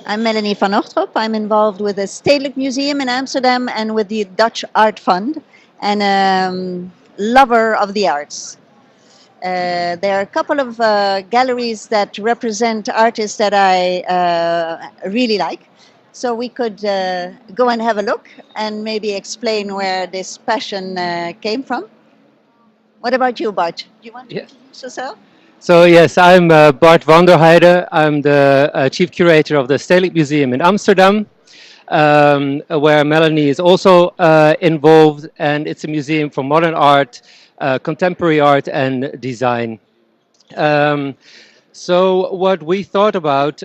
I'm Melanie Ogtrop. I'm involved with the Stedelijk Museum in Amsterdam and with the Dutch Art Fund, and lover of the arts. There are a couple of galleries that represent artists that I really like. So we could go and have a look and maybe explain where this passion came from. What about you, Bart? Do you want to introduce yourself? So yes, I'm Bart van der Heide. I'm the chief curator of the Stedelijk Museum in Amsterdam, where Melanie is also involved, and it's a museum for modern art, contemporary art, and design. So what we thought about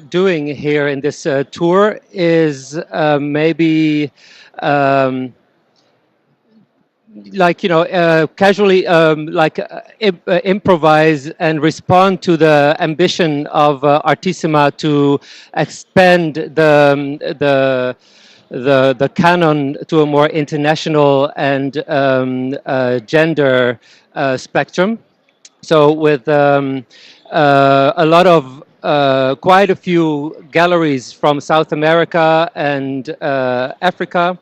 doing here in this tour is maybe casually improvise and respond to the ambition of Artissima to expand the canon to a more international and gender spectrum. So with a lot of quite a few galleries from South America and Africa,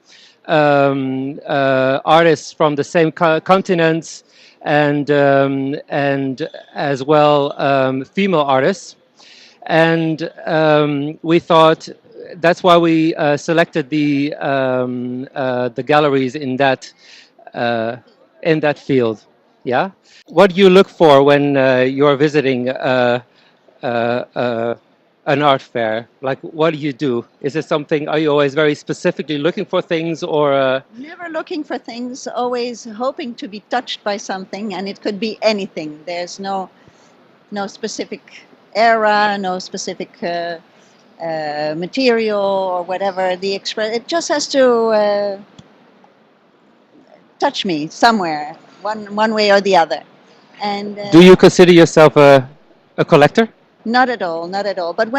artists from the same continents, and as well female artists, and we thought that's why we selected the galleries in that field. Yeah. What do you look for when you're visiting an art fair? Like, what do you do? Is it something, are you always very specifically looking for things, or? Never looking for things, always hoping to be touched by something, and it could be anything. There's no specific era, no specific material or whatever. It just has to touch me somewhere, one way or the other. And do you consider yourself a collector? Not at all, not at all. But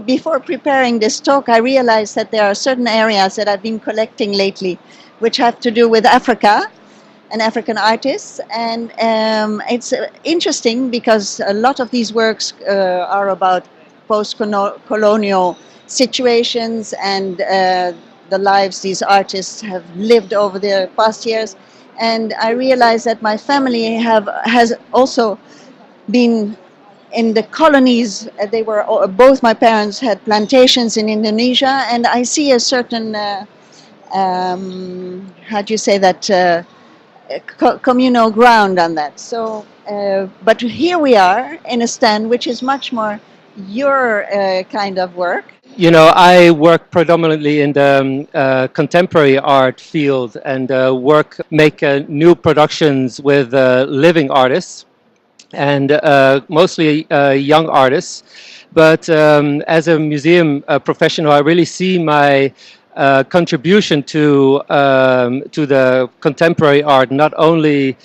before preparing this talk, I realized that there are certain areas that I've been collecting lately, which have to do with Africa and African artists. And it's interesting because a lot of these works are about post-colonial situations and the lives these artists have lived over the past years. And I realized that my family has also been in the colonies. They were both my parents had plantations in Indonesia, and I see a certain how do you say that communal ground on that. So, but here we are in a stand which is much more your kind of work. You know, I work predominantly in the contemporary art field and make new productions with living artists, and mostly young artists. But as a museum professional, I really see my contribution to the contemporary art not only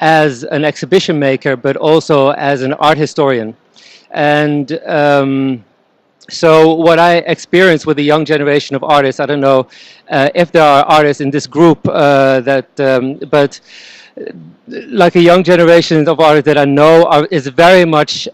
as an exhibition maker, but also as an art historian. And so what I experience with the young generation of artists, I don't know if there are artists in this group but like a young generation of artists that I know is very much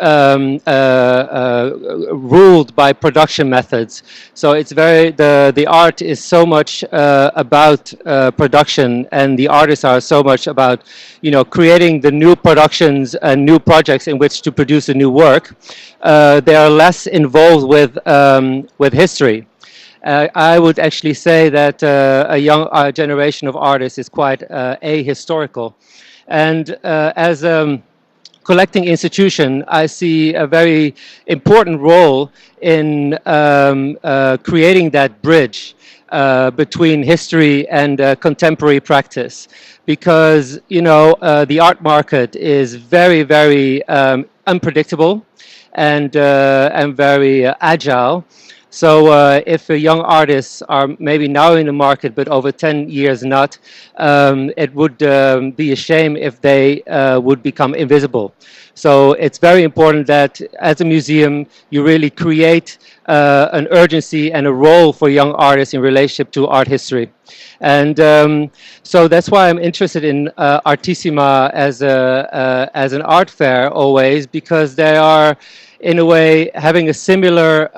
ruled by production methods. So it's the art is so much about production, and the artists are so much about, you know, creating the new productions and new projects in which to produce a new work. They are less involved with history. I would actually say that a young generation of artists is quite ahistorical. And as a collecting institution, I see a very important role in creating that bridge between history and contemporary practice. Because, you know, the art market is very, very unpredictable and very agile. So if young artists are maybe now in the market, but over 10 years not, it would be a shame if they would become invisible. So it's very important that as a museum, you really create an urgency and a role for young artists in relationship to art history. And so that's why I'm interested in Artissima as an art fair always, because they are in a way having a similar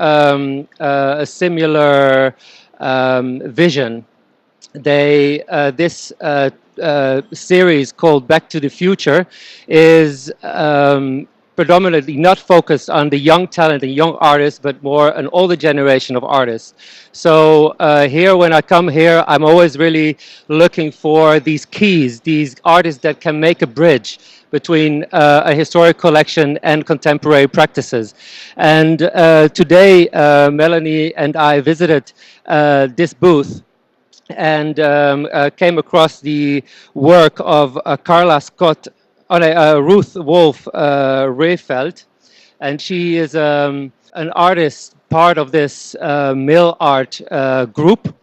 vision. They this series called Back to the Future is predominantly not focused on the young talent and young artists, but more an older generation of artists. So here, when I come here, I'm always really looking for these keys, these artists that can make a bridge between a historic collection and contemporary practices. And today, Melanie and I visited this booth and came across the work of Carla Scott, Ruth Wolf Rehfeld, and she is an artist, part of this mill art group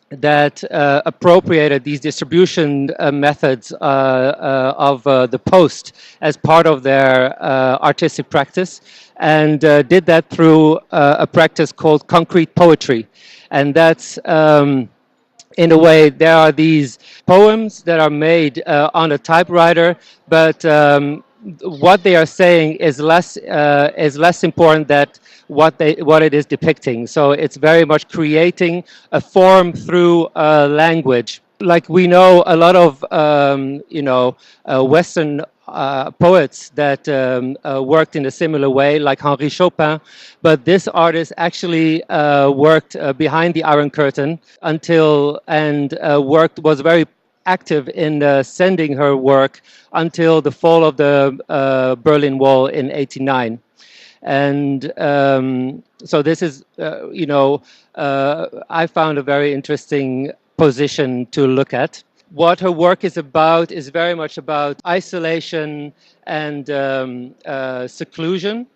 that appropriated these distribution methods of the post as part of their artistic practice, and did that through a practice called concrete poetry. And that's in a way, there are these poems that are made on a typewriter, but what they are saying is less important than what it is depicting. So it's very much creating a form through language. Like we know a lot of Western poets that worked in a similar way, like Henri Chopin, but this artist actually worked behind the Iron Curtain was very active in sending her work until the fall of the Berlin Wall in '89. And so this is, I found a very interesting position to look at. What her work is very much about isolation and seclusion,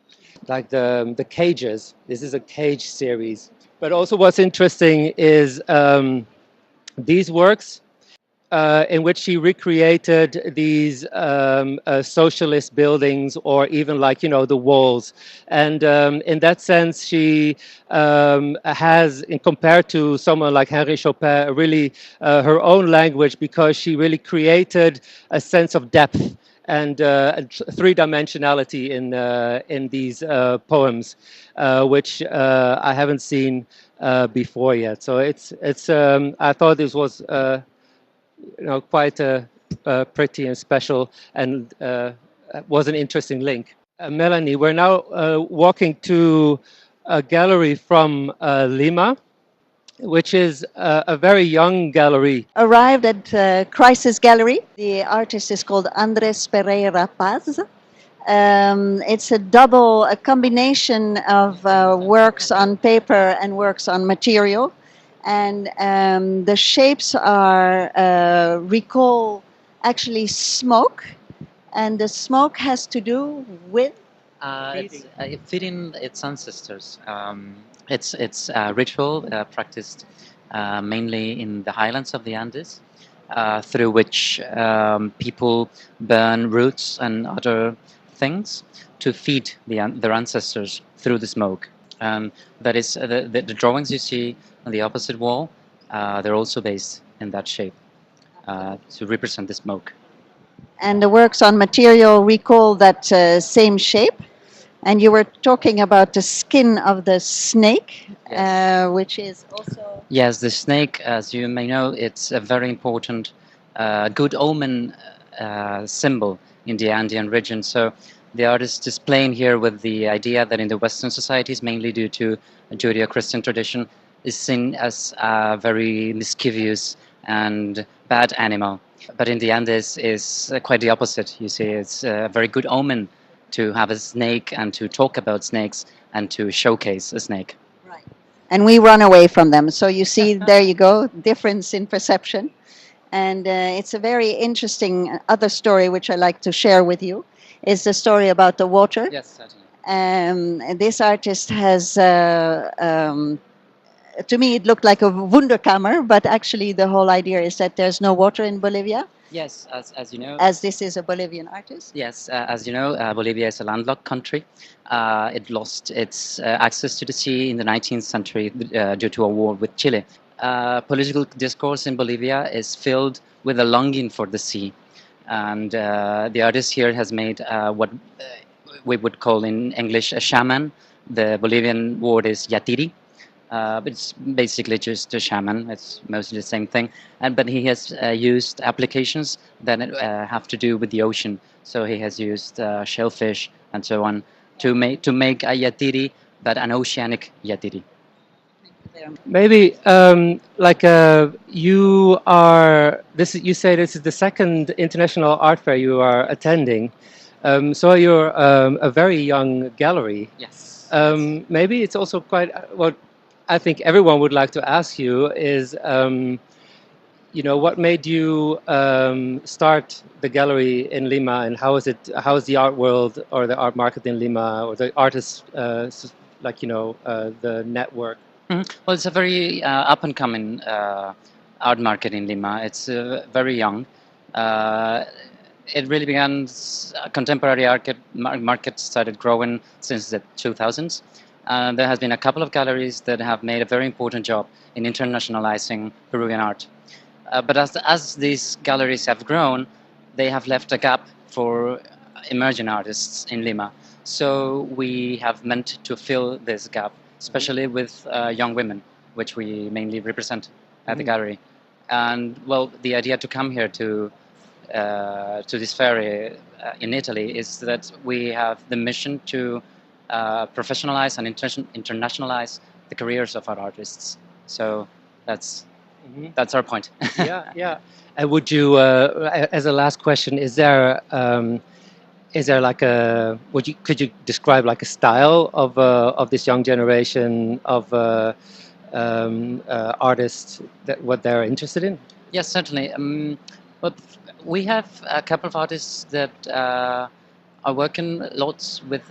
like the cages. This is a cage series. But also what's interesting is these works in which she recreated these socialist buildings, or even the walls. And in that sense, she has, in compared to someone like Henri Chopin, really her own language, because she really created a sense of depth and three-dimensionality in these poems, which I haven't seen before yet. So it's I thought this was quite pretty and special, and was an interesting link. Melanie, we're now walking to a gallery from Lima, which is a very young gallery. Arrived at Crisis Gallery. The artist is called Andres Pereira Paz. It's a combination of works on paper and works on material. And the shapes recall actually smoke, and the smoke has to do with feeding its ancestors. It's a ritual practiced mainly in the highlands of the Andes, through which people burn roots and other things to feed their ancestors through the smoke. That is the drawings you see on the opposite wall. They're also based in that shape to represent the smoke. And the works on material recall that same shape. And you were talking about the skin of the snake, yes. Which is also... Yes, the snake, as you may know, it's a very important good omen symbol in the Andean region. So the artist is playing here with the idea that in the Western societies, mainly due to a Judeo-Christian tradition, is seen as a very mischievous and bad animal. But in the Andes is quite the opposite. You see, it's a very good omen to have a snake and to talk about snakes and to showcase a snake. Right. And we run away from them. So you see, there you go, difference in perception. And it's a very interesting other story which I like to share with you, is the story about the water. Yes, certainly. This artist has, to me it looked like a Wunderkammer, but actually the whole idea is that there's no water in Bolivia. Yes, as you know. As this is a Bolivian artist. Yes, as you know, Bolivia is a landlocked country. It lost its access to the sea in the 19th century due to a war with Chile. Political discourse in Bolivia is filled with a longing for the sea. And the artist here has made what we would call in English a shaman. The Bolivian word is yatiri. But it's basically just a shaman. It's mostly the same thing. But he has used applications that have to do with the ocean. So he has used shellfish and so on to make a yatiri, but an oceanic yatiri. Maybe you are this. You say this is the second international art fair you are attending. So you're a very young gallery. Yes. Maybe it's also quite what I think everyone would like to ask you is, what made you start the gallery in Lima, and how is it? How is the art world or the art market in Lima, or the artists, the network? Well, it's a very up and coming art market in Lima. It's very young. It really began. Contemporary art market started growing since the 2000s. There has been a couple of galleries that have made a very important job in internationalizing Peruvian art. But as these galleries have grown, they have left a gap for emerging artists in Lima. So we have meant to fill this gap, especially with young women, which we mainly represent at the gallery. And well, the idea to come here to this fair in Italy is that we have the mission to professionalize and internationalize the careers of our artists. So that's our point. Yeah. And would you, as a last question, is there like could you describe like a style of this young generation of artists, that what they're interested in? Yes, certainly. But we have a couple of artists that are working lots with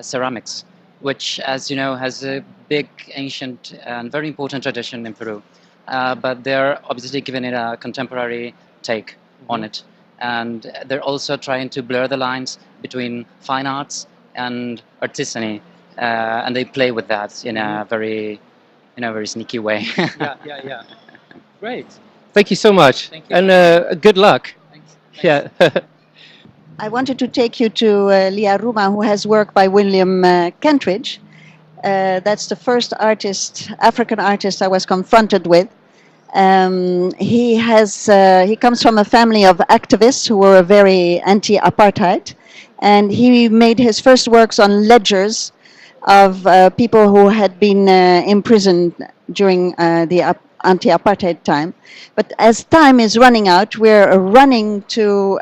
ceramics, which, as you know, has a big, ancient, and very important tradition in Peru. But they're obviously giving it a contemporary take on it. And they're also trying to blur the lines between fine arts and artisany. And they play with that in a very sneaky way. Yeah. Great. Thank you so much. Thank you. And good luck. Thanks. Yeah. I wanted to take you to Lia Ruma, who has work by William Kentridge. That's the first African artist I was confronted with. He comes from a family of activists who were very anti-apartheid, and he made his first works on ledgers of people who had been imprisoned during the anti-apartheid time. But as time is running out, we're running to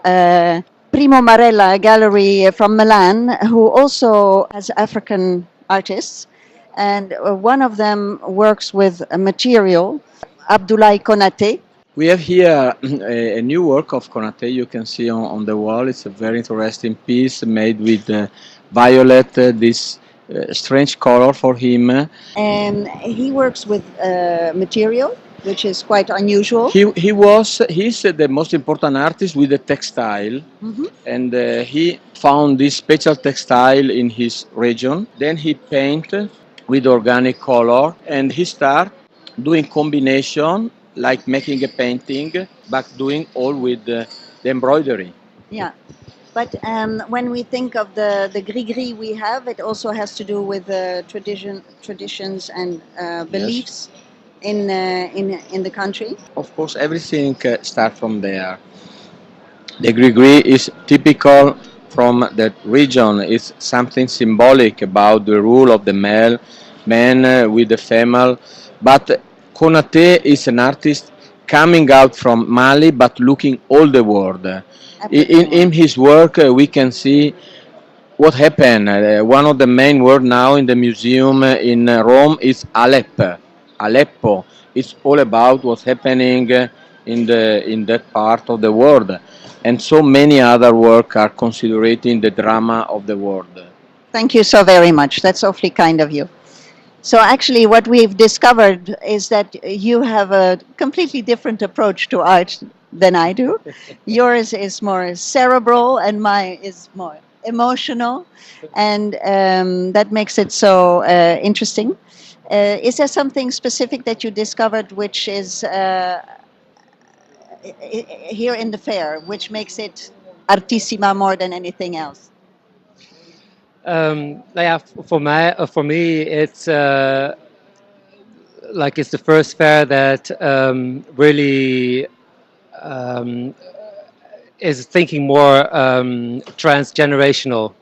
Primo Marella, a gallery from Milan, who also has African artists, and one of them works with a material, Abdoulaye Konaté. We have here a new work of Konaté. You can see on the wall. It's a very interesting piece made with violet, this strange color for him. And he works with material, which is quite unusual. He's the most important artist with the textile, and he found this special textile in his region. Then he paint with organic color, and he start doing combination, like making a painting, but doing all with the embroidery. Yeah, but when we think of the gris-gris we have, it also has to do with traditions and beliefs in the country. Of course, everything starts from there. The gris-gris is typical from that region. It's something symbolic about the rule of the man with the female. But Konaté is an artist coming out from Mali, but looking all the world. In his work, we can see what happened. One of the main words now in the museum in Rome is Aleppo. It's all about what's happening in that part of the world. And so many other work are considering the drama of the world. Thank you so very much. That's awfully kind of you. So actually what we've discovered is that you have a completely different approach to art than I do. Yours is more cerebral and mine is more emotional, and that makes it so interesting. Is there something specific that you discovered which is here in the fair, which makes it Artissima more than anything else? Yeah, for me, it's like it's the first fair that really um, is thinking more transgenerational,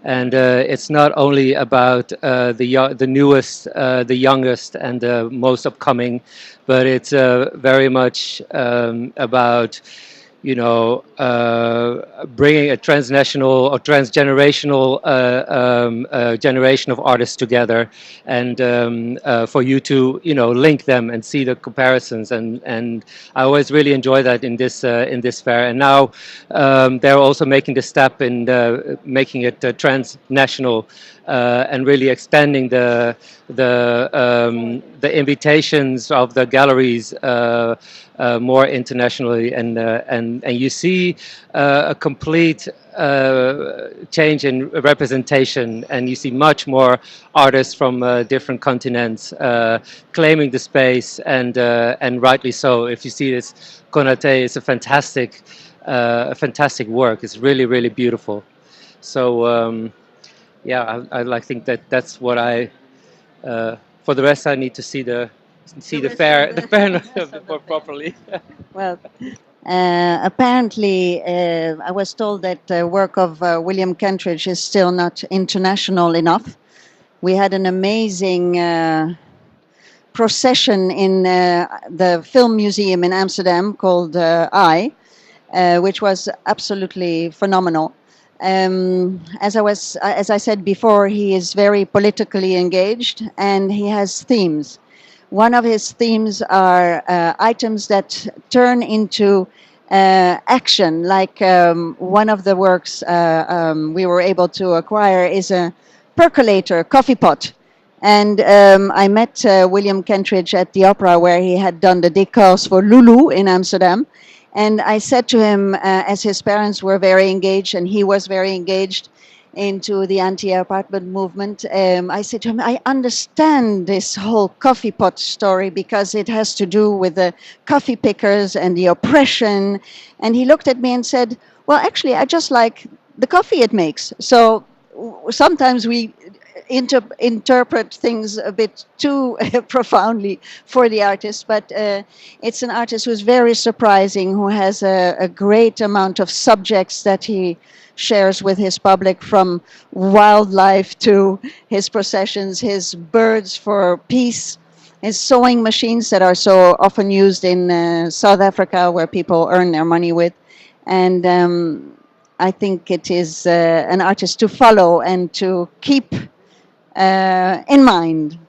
and it's not only about the newest, the youngest, and the most upcoming, but it's very much about bringing a transnational or transgenerational generation of artists together, and for you to link them and see the comparisons, and I always really enjoy that in this fair. And now they're also making the step in making it transnational, and really expanding the invitations of the galleries more internationally, and you see a complete change in representation, and you see much more artists from different continents claiming the space, and rightly so. If you see this Konate, it's a fantastic work. It's really, really beautiful. So yeah, I think that's what I. For the rest, I need to see the fair more properly. Well, apparently, I was told that the work of William Kentridge is still not international enough. We had an amazing procession in the Film Museum in Amsterdam called which was absolutely phenomenal. As I said before, he is very politically engaged, and he has themes. One of his themes are items that turn into action. Like one of the works we were able to acquire is a percolator coffee pot. And I met William Kentridge at the opera, where he had done the decors for Lulu in Amsterdam. And I said to him, as his parents were very engaged and he was very engaged into the anti-apartment movement, I said to him, I understand this whole coffee pot story because it has to do with the coffee pickers and the oppression. And he looked at me and said, well, actually, I just like the coffee it makes. So sometimes we interpret things a bit too profoundly for the artist, but it's an artist who's very surprising, who has a great amount of subjects that he shares with his public, from wildlife to his processions, his birds for peace, his sewing machines that are so often used in South Africa, where people earn their money with. And I think it is an artist to follow and to keep in mind.